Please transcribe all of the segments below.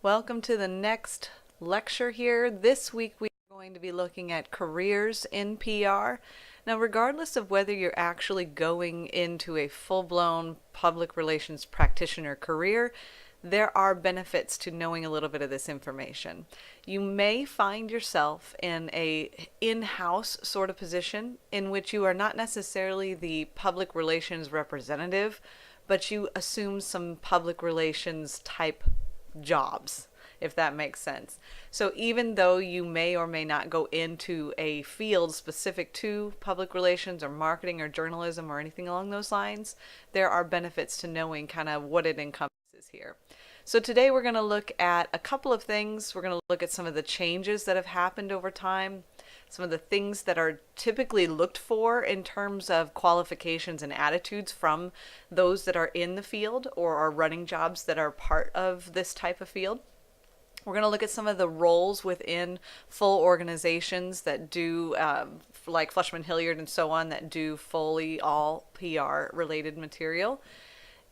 Welcome to the next lecture here. This week we are going to be looking at careers in PR. Now, regardless of whether you're actually going into a full-blown public relations practitioner career, there are benefits to knowing a little bit of this information. You may find yourself in a in-house sort of position in which you are not necessarily the public relations representative, but you assume some public relations type jobs, if that makes sense. So even though you may or may not go into a field specific to public relations or marketing or journalism or anything along those lines, there are benefits to knowing kind of what it encompasses here. So today we're going to look at a couple of things. We're going to look at some of the changes that have happened over time, some of the things that are typically looked for in terms of qualifications and attitudes from those that are in the field or are running jobs that are part of this type of field. We're going to look at some of the roles within full organizations that do, like Fleishman Hilliard and so on, that do fully all PR related material.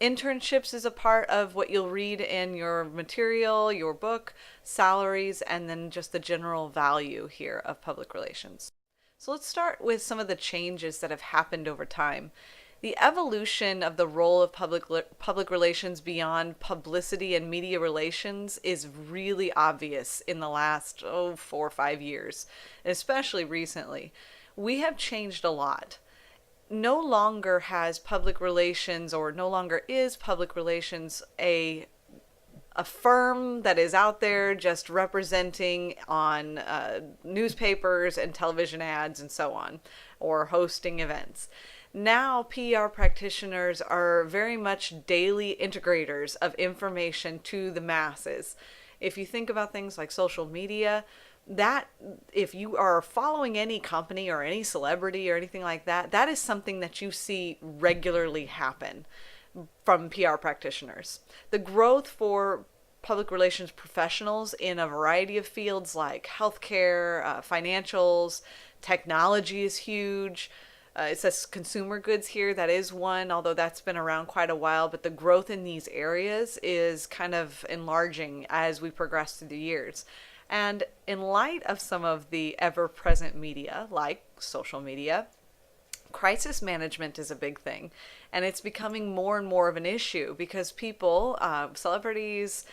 Internships is a part of what you'll read in your material, your book, salaries, and then just the general value here of public relations. So let's start with some of the changes that have happened over time. The evolution of the role of public relations beyond publicity and media relations is really obvious in the last 4 or 5 years, especially recently. We have changed a lot. No longer has public relations, or no longer is public relations a firm that is out there just representing on newspapers and television ads and so on, or hosting events. Now PR practitioners are very much daily integrators of information to the masses. If you think about things like social media, that if you are following any company or any celebrity or anything like that, that is something that you see regularly happen from PR practitioners. The growth for public relations professionals in a variety of fields like healthcare, financials, technology is huge. It says consumer goods here. That is one, although that's been around quite a while. But the growth in these areas is kind of enlarging as we progress through the years. And in light of some of the ever-present media, like social media, crisis management is a big thing. And it's becoming more and more of an issue because people, celebrities,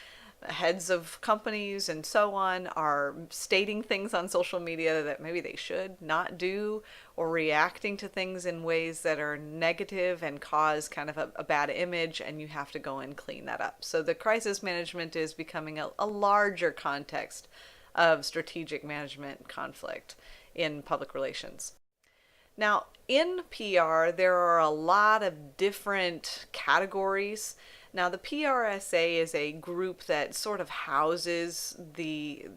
heads of companies and so on, are stating things on social media that maybe they should not do, or reacting to things in ways that are negative and cause kind of a bad image, and you have to go and clean that up. So the crisis management is becoming a larger context of strategic management conflict in public relations. Now, in PR, there are a lot of different categories. Now, the PRSA is a group that sort of houses the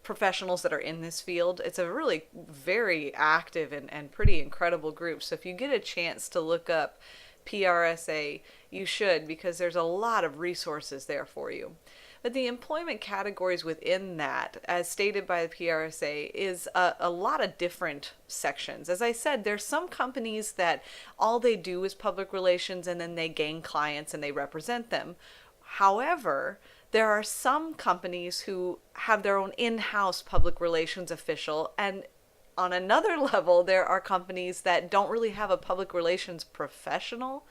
professionals that are in this field. It's a really very active and pretty incredible group. So if you get a chance to look up PRSA, you should, because there's a lot of resources there for you. But the employment categories within that, as stated by the PRSA, is a lot of different sections. As I said, there's some companies that all they do is public relations and then they gain clients and they represent them. However, there are some companies who have their own in-house public relations official, and on another level, there are companies that don't really have a public relations professional,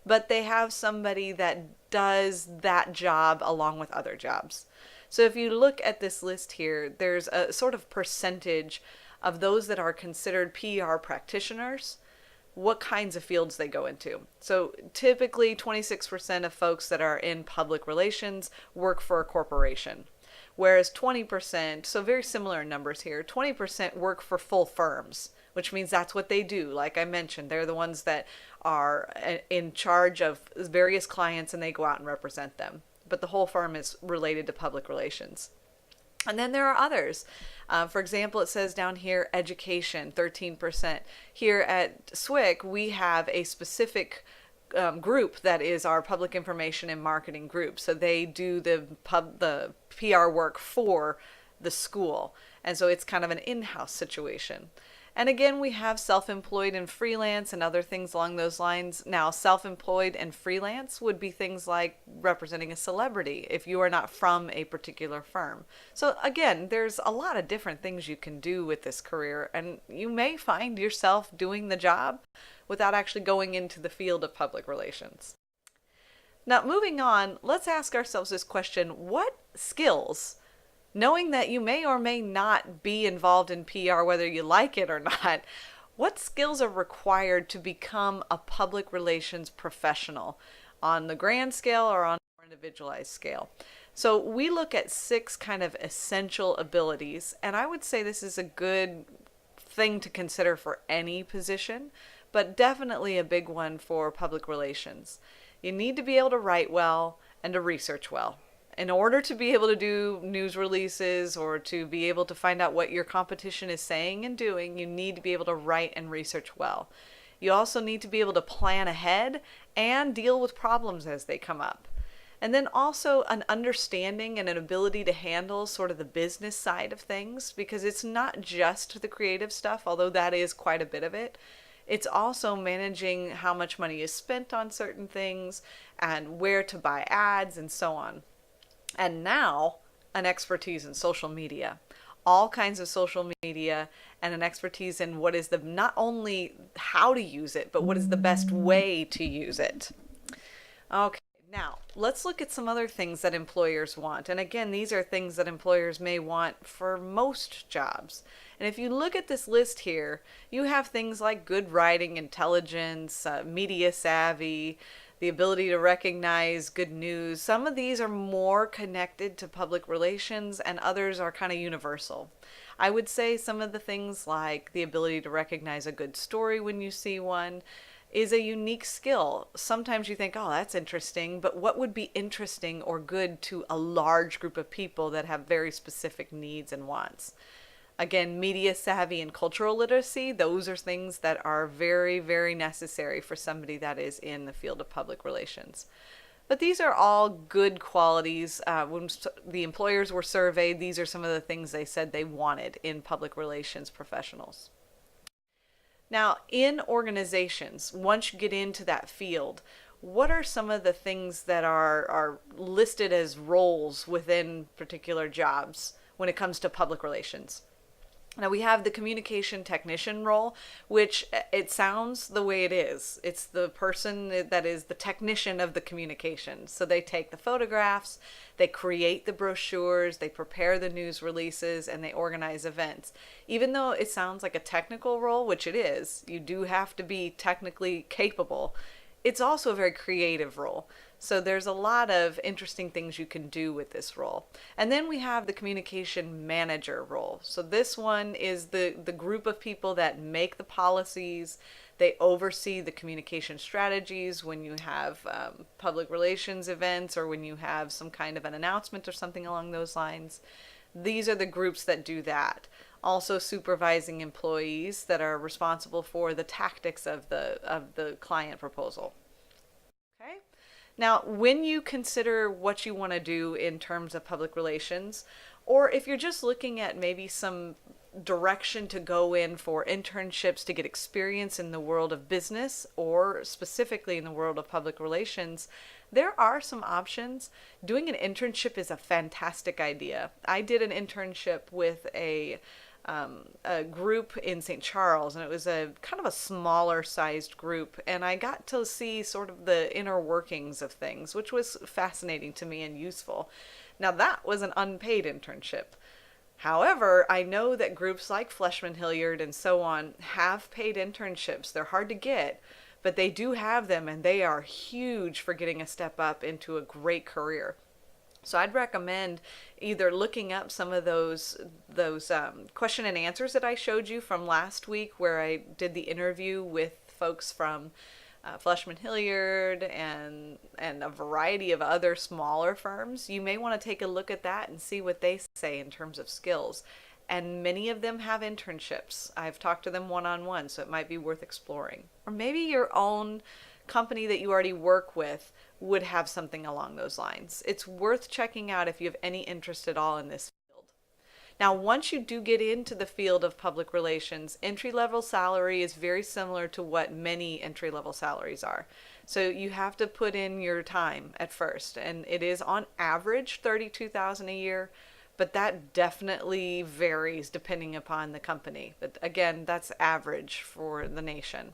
but they have somebody that does that job along with other jobs. So if you look at this list here, there's a sort of percentage of those that are considered PR practitioners, what kinds of fields they go into. So typically 26% of folks that are in public relations work for a corporation, whereas 20%, so very similar numbers here, 20% work for full firms, which means that's what they do. Like I mentioned, they're the ones that are in charge of various clients and they go out and represent them. But the whole firm is related to public relations. And then there are others. For example, it says down here, education, 13%. Here at SWIC, we have a specific group that is our public information and marketing group. So they do the PR work for the school. And so it's kind of an in-house situation. And again, we have self-employed and freelance and other things along those lines. Now, self-employed and freelance would be things like representing a celebrity if you are not from a particular firm. So again, there's a lot of different things you can do with this career, and you may find yourself doing the job without actually going into the field of public relations. Now, moving on, let's ask ourselves this question: what skills, knowing that you may or may not be involved in PR, whether you like it or not, what skills are required to become a public relations professional on the grand scale or on a more individualized scale? So we look at 6 kind of essential abilities, and I would say this is a good thing to consider for any position, but definitely a big one for public relations. You need to be able to write well and to research well. In order to be able to do news releases or to be able to find out what your competition is saying and doing, you need to be able to write and research well. You also need to be able to plan ahead and deal with problems as they come up. And then also an understanding and an ability to handle sort of the business side of things, because it's not just the creative stuff, although that is quite a bit of it. It's also managing how much money is spent on certain things and where to buy ads and so on. And now, an expertise in social media, all kinds of social media, and an expertise in what is the, not only how to use it, but what is the best way to use it. Okay, now let's look at some other things that employers want. And again, these are things that employers may want for most jobs. And if you look at this list here, you have things like good writing, intelligence, media savvy, the ability to recognize good news. Some of these are more connected to public relations and others are kind of universal. I would say some of the things like the ability to recognize a good story when you see one is a unique skill. Sometimes you think, oh, that's interesting, but what would be interesting or good to a large group of people that have very specific needs and wants? Again, media savvy and cultural literacy, those are things that are very, very necessary for somebody that is in the field of public relations. But these are all good qualities. When the employers were surveyed, these are some of the things they said they wanted in public relations professionals. Now, in organizations, once you get into that field, what are some of the things that are listed as roles within particular jobs when it comes to public relations? Now we have the communication technician role, which it sounds the way it is. It's the person that is the technician of the communication. So they take the photographs, they create the brochures, they prepare the news releases, and they organize events. Even though it sounds like a technical role, which it is, you do have to be technically capable. It's also a very creative role. So there's a lot of interesting things you can do with this role. And then we have the communication manager role. So this one is the group of people that make the policies. They oversee the communication strategies when you have public relations events or when you have some kind of an announcement or something along those lines. These are the groups that do that. Also supervising employees that are responsible for the tactics of the client proposal. Okay. Now, when you consider what you want to do in terms of public relations, or if you're just looking at maybe some direction to go in for internships to get experience in the world of business or specifically in the world of public relations, there are some options. Doing an internship is a fantastic idea. I did an internship with a group in St. Charles, and it was a kind of a smaller sized group, and I got to see sort of the inner workings of things, which was fascinating to me and useful. Now that was an unpaid internship. However, I know that groups like Fleishman-Hilliard and so on have paid internships. They're hard to get, but they do have them, and they are huge for getting a step up into a great career. So I'd recommend either looking up some of those question and answers that I showed you from last week, where I did the interview with folks from Fleishman-Hilliard and a variety of other smaller firms. You may want to take a look at that and see what they say in terms of skills. And many of them have internships. I've talked to them one-on-one, so it might be worth exploring. Or maybe your own company that you already work with would have something along those lines. It's worth checking out if you have any interest at all in this field. Now, once you do get into the field of public relations, entry-level salary is very similar to what many entry-level salaries are. So you have to put in your time at first, and it is on average 32,000 a year, but that definitely varies depending upon the company. But again, that's average for the nation.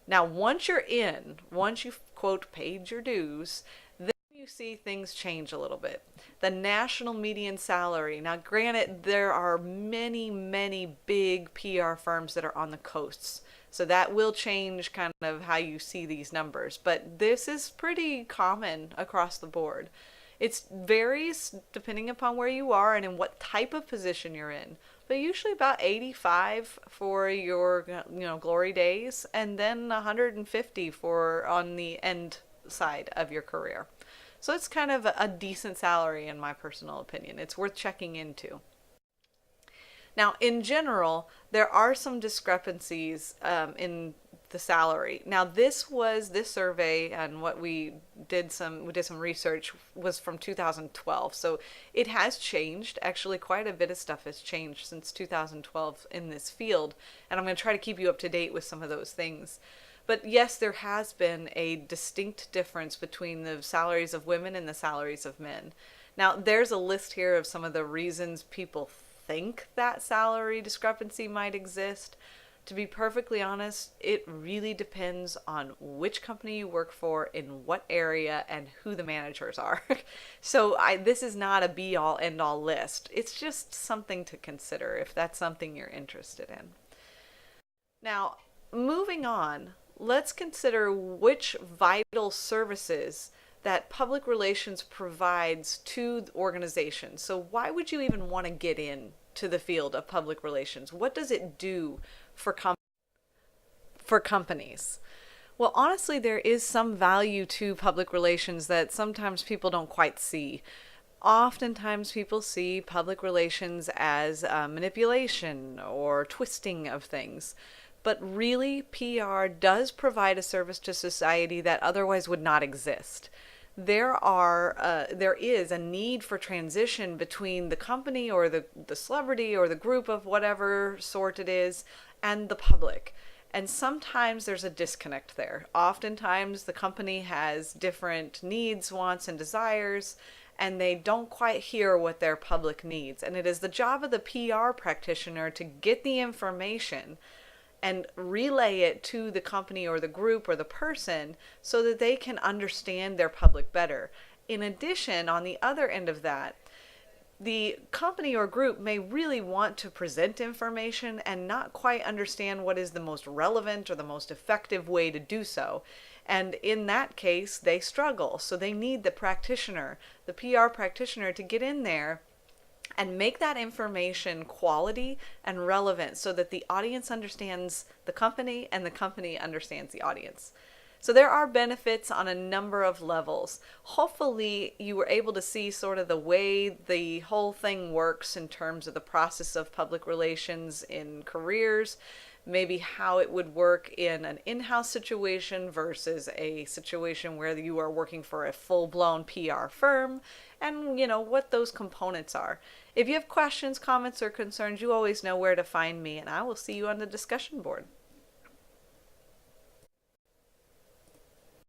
Now, once you've, quote, paid your dues, then you see things change a little bit. The national median salary. Now, granted, there are many, many big PR firms that are on the coasts. So that will change kind of how you see these numbers. But this is pretty common across the board. It varies depending upon where you are and in what type of position you're in, but usually about 85 for your glory days, and then 150 for on the end side of your career. So it's kind of a decent salary in my personal opinion. It's worth checking into. Now, in general, there are some discrepancies in the salary. Now, this survey and what we did some research was from 2012. So it has changed. Actually, quite a bit of stuff has changed since 2012 in this field, and I'm going to try to keep you up to date with some of those things. But yes, there has been a distinct difference between the salaries of women and the salaries of men. Now, there's a list here of some of the reasons people think that salary discrepancy might exist. To be perfectly honest, it really depends on which company you work for, in what area, and who the managers are. So this is not a be-all, end-all list. It's just something to consider if that's something you're interested in. Now, moving on, let's consider which vital services that public relations provides to organizations. So why would you even want to get in to the field of public relations? What does it do for companies? Well, honestly, there is some value to public relations that sometimes people don't quite see. Oftentimes people see public relations as manipulation or twisting of things. But really, PR does provide a service to society that otherwise would not exist. There is a need for transition between the company or the celebrity or the group of whatever sort it is and the public. And sometimes there's a disconnect there. Oftentimes the company has different needs, wants, and desires, and they don't quite hear what their public needs. And it is the job of the PR practitioner to get the information and relay it to the company or the group or the person so that they can understand their public better. In addition, on the other end of that, the company or group may really want to present information and not quite understand what is the most relevant or the most effective way to do so. And in that case, they struggle. So they need the practitioner, the PR practitioner, to get in there and make that information quality and relevant so that the audience understands the company and the company understands the audience. So there are benefits on a number of levels. Hopefully you were able to see sort of the way the whole thing works in terms of the process of public relations in careers, maybe how it would work in an in-house situation versus a situation where you are working for a full-blown PR firm, and what those components are. If you have questions, comments, or concerns, you always know where to find me, and I will see you on the discussion board.